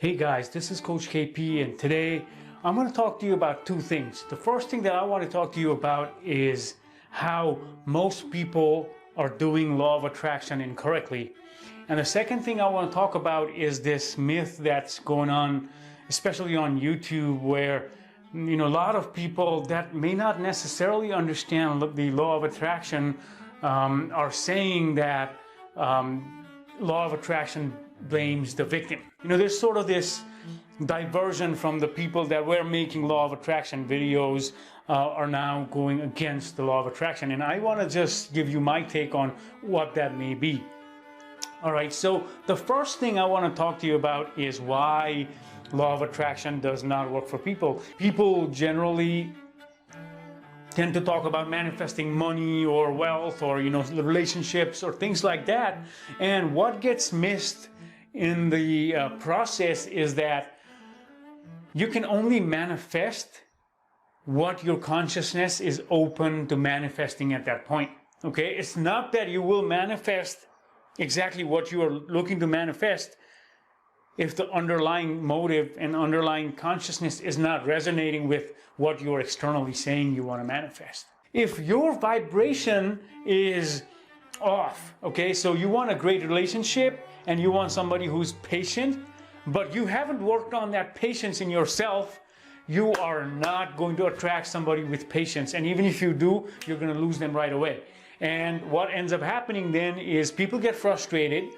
Hey guys, this is Coach KP, and today I'm going to talk to you about two things. The first thing that I want to talk to you about is how most people are doing law of attraction incorrectly. And the second thing I want to talk about is this myth that's going on, especially on YouTube, where a lot of people that may not necessarily understand the law of attraction are saying that law of attraction blames the victim. There's sort of this diversion from the people that were making law of attraction videos are now going against the law of attraction. And I want to just give you my take on what that may be. All right, so the first thing I want to talk to you about is why law of attraction does not work for people. People generally tend to talk about manifesting money or wealth or relationships or things like that, and what gets missed in the process is that you can only manifest what your consciousness is open to manifesting at that point. Okay, it's not that you will manifest exactly what you are looking to manifest if the underlying motive and underlying consciousness is not resonating with what you're externally saying you want to manifest. If your vibration is off, okay, so you want a great relationship and you want somebody who's patient, but you haven't worked on that patience in yourself, you are not going to attract somebody with patience. And even if you do, you're going to lose them right away. And what ends up happening then is people get frustrated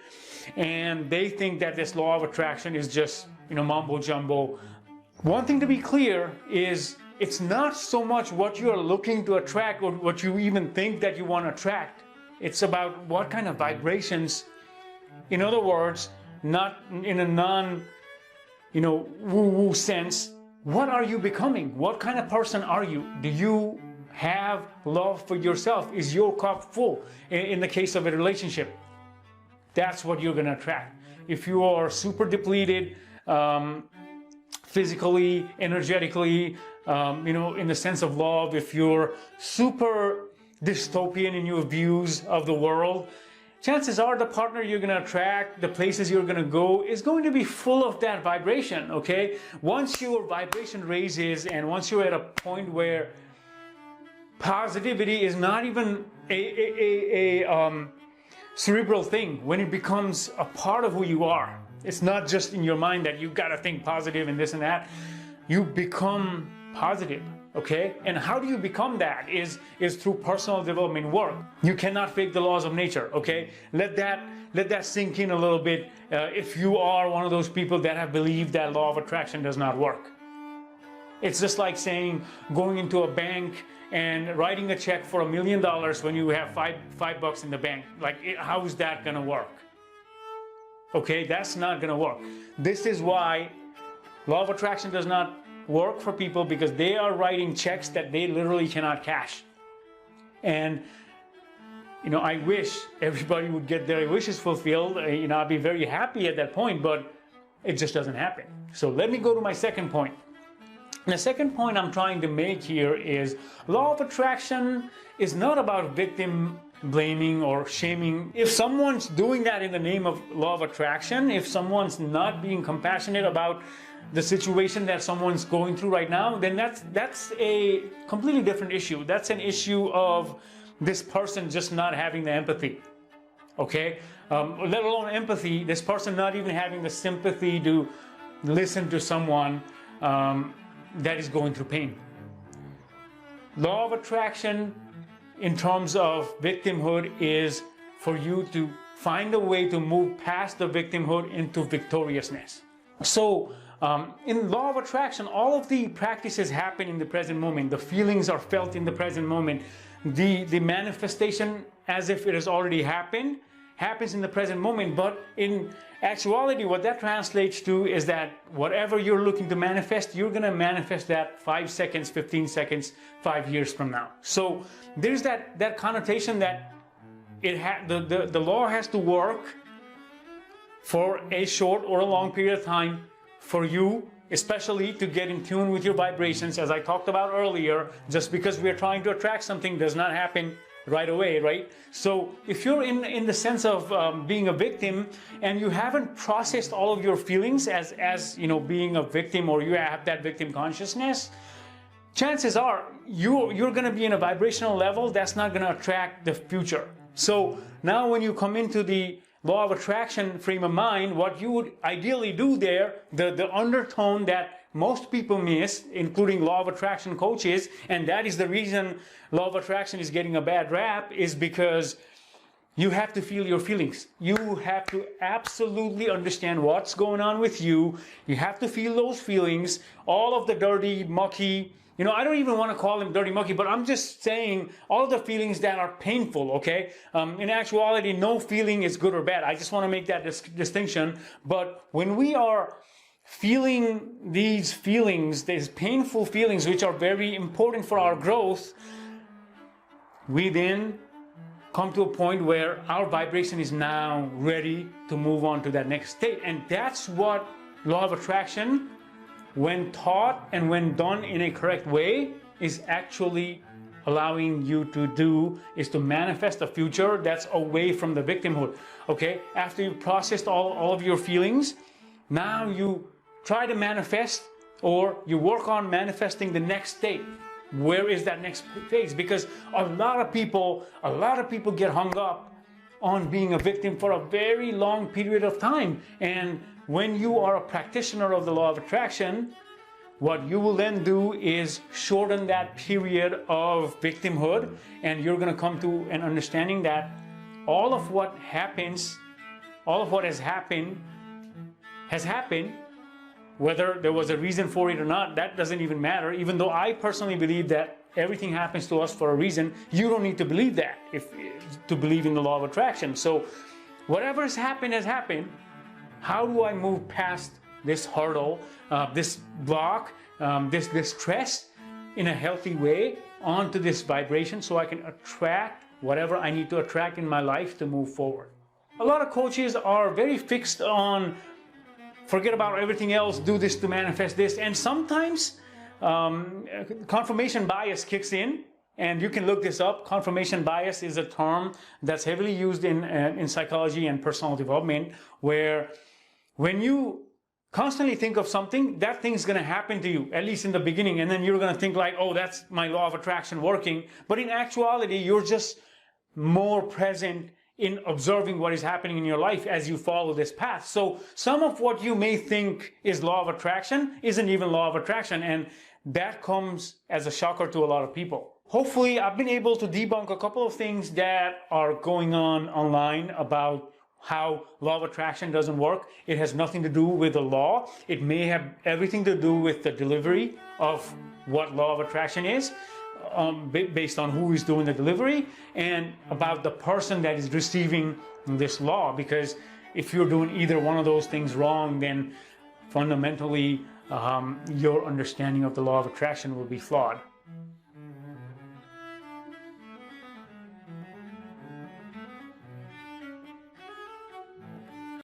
and they think that this law of attraction is just, mumbo jumbo. One thing to be clear is it's not so much what you're looking to attract or what you even think that you want to attract. It's about what kind of vibrations. In other words, not in a non, woo-woo sense, what are you becoming? What kind of person are you? Do you have love for yourself? Is your cup full? In the case of a relationship, that's what you're going to attract. If you are super depleted, physically, energetically, in the sense of love, if you're super dystopian in your views of the world, chances are the partner you're going to attract, the places you're going to go, is going to be full of that vibration, okay? Once your vibration raises and once you're at a point where positivity is not even a cerebral thing, when it becomes a part of who you are, it's not just in your mind that you've got to think positive and this and that, you become positive. Okay, and how do you become that is through personal development work. You cannot fake the laws of nature. Okay, let that sink in a little bit. If you are one of those people that have believed that law of attraction does not work, it's just like saying going into a bank and writing a check for $1 million when you have five bucks in the bank. How is that going to work? Okay, that's not going to work. This is why law of attraction does not work for people, because they are writing checks that they literally cannot cash. And I wish everybody would get their wishes fulfilled. I'd be very happy at that point, but it just doesn't happen. So let me go to my second point. And the second point I'm trying to make here is law of attraction is not about victim blaming or shaming. If someone's doing that in the name of law of attraction, if someone's not being compassionate about the situation that someone's going through right now, then that's a completely different issue. That's an issue of this person just not having the empathy, okay? Let alone empathy, this person not even having the sympathy to listen to someone that is going through pain. Law of attraction in terms of victimhood is for you to find a way to move past the victimhood into victoriousness. So in law of attraction, all of the practices happen in the present moment. The feelings are felt in the present moment. The manifestation, as if it has already happened, happens in the present moment. But in actuality, what that translates to is that whatever you're looking to manifest, you're going to manifest that 5 seconds, 15 seconds, 5 years from now. So there's that connotation that the law has to work for a short or a long period of time for you, especially to get in tune with your vibrations. As I talked about earlier, just because we're trying to attract something does not happen right away, right? So if you're in the sense of being a victim and you haven't processed all of your feelings as you know, being a victim, or you have that victim consciousness, chances are you're going to be in a vibrational level that's not going to attract the future. So now when you come into the law of attraction frame of mind, what you would ideally do there, the undertone that most people miss, including law of attraction coaches, and that is the reason law of attraction is getting a bad rap, is because you have to feel your feelings. You have to absolutely understand what's going on with you. You have to feel those feelings, all of the dirty, mucky, you know, I don't even want to call them dirty, mucky, but I'm just saying all the feelings that are painful, okay? In actuality, no feeling is good or bad. I just want to make that distinction. But when we are feeling these feelings, these painful feelings, which are very important for our growth, we then come to a point where our vibration is now ready to move on to that next state. And that's what law of attraction, when taught and when done in a correct way, is actually allowing you to do, is to manifest a future that's away from the victimhood. Okay, after you've processed all of your feelings, now you try to manifest, or you work on manifesting the next state. Where is that next phase? Because a lot of people get hung up on being a victim for a very long period of time. And when you are a practitioner of the law of attraction, what you will then do is shorten that period of victimhood, and you're going to come to an understanding that all of what happens, all of what has happened, whether there was a reason for it or not, that doesn't even matter. Even though I personally believe that everything happens to us for a reason, you don't need to believe that to believe in the law of attraction. So whatever has happened has happened. How do I move past this hurdle, this block, this stress in a healthy way onto this vibration, so I can attract whatever I need to attract in my life to move forward? A lot of coaches are very fixed on forget about everything else, do this to manifest this. And sometimes confirmation bias kicks in, and you can look this up. Confirmation bias is a term that's heavily used in psychology and personal development, where when you constantly think of something, that thing's going to happen to you, at least in the beginning, and then you're going to think like, oh, that's my law of attraction working. But in actuality, you're just more present in observing what is happening in your life as you follow this path. So some of what you may think is law of attraction isn't even law of attraction, and that comes as a shocker to a lot of people. Hopefully, I've been able to debunk a couple of things that are going on online about how law of attraction doesn't work. It has nothing to do with the law. It may have everything to do with the delivery of what law of attraction is, based on who is doing the delivery, and about the person that is receiving this law. Because if you're doing either one of those things wrong, then fundamentally your understanding of the law of attraction will be flawed.